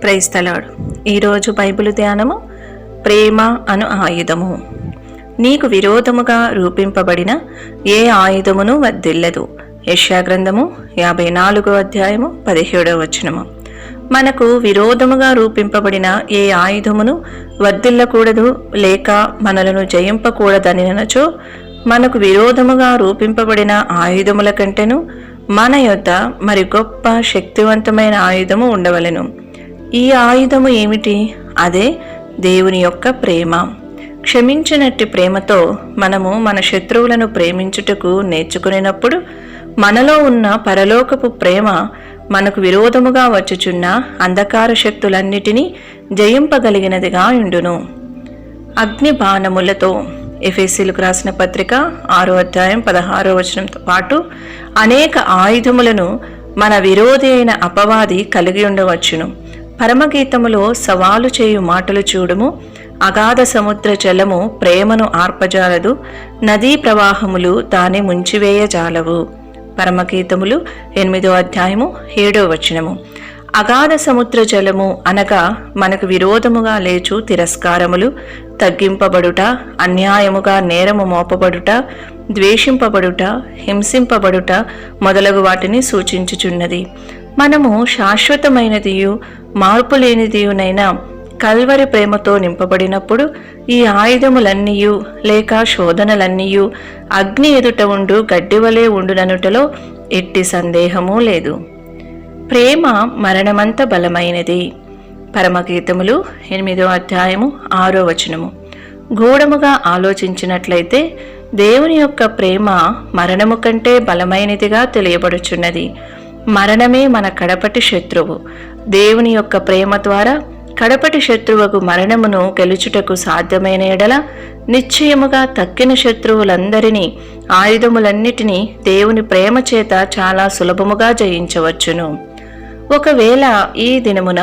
Praise the lord. ఈరోజు Bible ధ్యానము ప్రేమ అను ఆయుధము. నీకు విరోధముగా రూపింపబడిన ఏ ఆయుధమును వర్ధిల్లదు. యెషయా గ్రంథము 54వ అధ్యాయము 17వ వచనము. మనకు విరోధముగా రూపింపబడిన ఏ ఆయుధమును వర్ధిల్లకూడదు లేక మనలను జయింపకూడదనినచో మనకు విరోధముగా రూపింపబడిన ఆయుధముల కంటెను మన యొద్ద మరి గొప్ప శక్తివంతమైన ఆయుధము ఉండవలెను. ఈ ఆయుధము ఏమిటి? అదే దేవుని యొక్క ప్రేమ. క్షమించినట్టి ప్రేమతో మనము మన శత్రువులను ప్రేమించుటకు నేర్చుకునేటప్పుడు మనలో ఉన్న పరలోకపు ప్రేమ మనకు విరోధముగా వచ్చుచున్న అంధకార శక్తులన్నిటినీ జయింపగలిగినదిగా ఉండును. అగ్ని బాణములతో ఎఫెసీయులకు రాసిన పత్రిక 6వ అధ్యాయం 16వ వచనంతో పాటు అనేక ఆయుధములను మన విరోధి అయిన అపవాది కలిగి ఉండవచ్చును. పరమగీతములో సవాలు చేయు మాటలు చూడుము. అగాధ సముద్ర జలము ప్రేమను ఆర్పజాలదు, నదీ ప్రవాహములు దాన్ని ముంచివేయజాలవు. పరమగీతములు 8వ అధ్యాయము 7వ వచనము. అగాధ సముద్ర జలము అనగా మనకు విరోధముగా లేచు తిరస్కారములు, తగ్గింపబడుట, అన్యాయముగా నేరము మోపబడుట, ద్వేషింపబడుట, హింసింపబడుట మొదలగు వాటిని సూచించుచున్నది. మనము శాశ్వతమైనదియు మార్పులేనిదియునైన కల్వరి ప్రేమతో నింపబడినప్పుడు ఈ ఆయుధములన్నీయు లేక శోధనలన్నీయు అగ్ని ఎదుట ఉండు గడ్డివలే ఉండుననుటలో ఎట్టి సందేహమూ లేదు. ప్రేమ మరణమంత బలమైనది. పరమగీతములు 8వ అధ్యాయము 6వ వచనము. గూఢముగా ఆలోచించినట్లయితే దేవుని యొక్క ప్రేమ మరణము కంటే బలమైనదిగా తెలియబడుచున్నది. మరణమే మన కడపటి శత్రువు. దేవుని యొక్క ప్రేమ ద్వారా కడపటి శత్రువుకు మరణమును గెలుచుటకు సాధ్యమైన ఎడల నిశ్చయముగా తక్కిన శత్రువులందరినీ, ఆయుధములన్నిటినీ దేవుని ప్రేమ చేత చాలా సులభముగా జయించవచ్చును. ఒకవేళ ఈ దినమున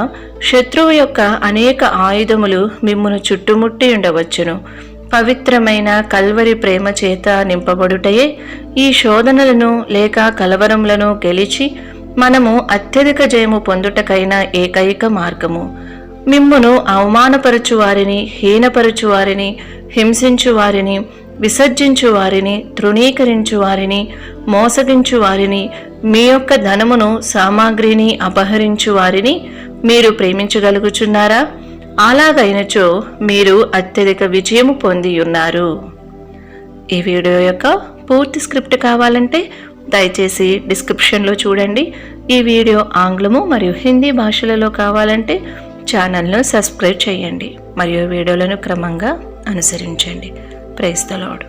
శత్రువు యొక్క అనేక ఆయుధములు మిమ్మును చుట్టుముట్టి ఉండవచ్చును. పవిత్రమైన కల్వరి ప్రేమ చేత నింపబడుటయే ఈ శోధనలను లేక కలవరములను గెలిచి మనము అత్యధిక జయము పొందుటకైన ఏకైక మార్గము. మిమ్మును అవమానపరచు వారిని, హీనపరచు వారిని, హింసించు వారిని, విసర్జించు వారిని, తృణీకరించు వారిని, మోసగించు వారిని, మీ యొక్క ధనమును సామాగ్రిని అపహరించు వారిని మీరు ప్రేమించగలుగుచున్నారా? అలాగైనచో మీరు అత్యధిక విజయము పొంది ఉన్నారు. ఈ వీడియో యొక్క పూర్తి స్క్రిప్ట్ కావాలంటే దయచేసి డిస్క్రిప్షన్లో చూడండి. ఈ వీడియో ఆంగ్లము మరియు హిందీ భాషలలో కావాలంటే ఛానల్ను సబ్స్క్రైబ్ చేయండి మరియు వీడియోలను క్రమంగా అనుసరించండి. Praise the lord.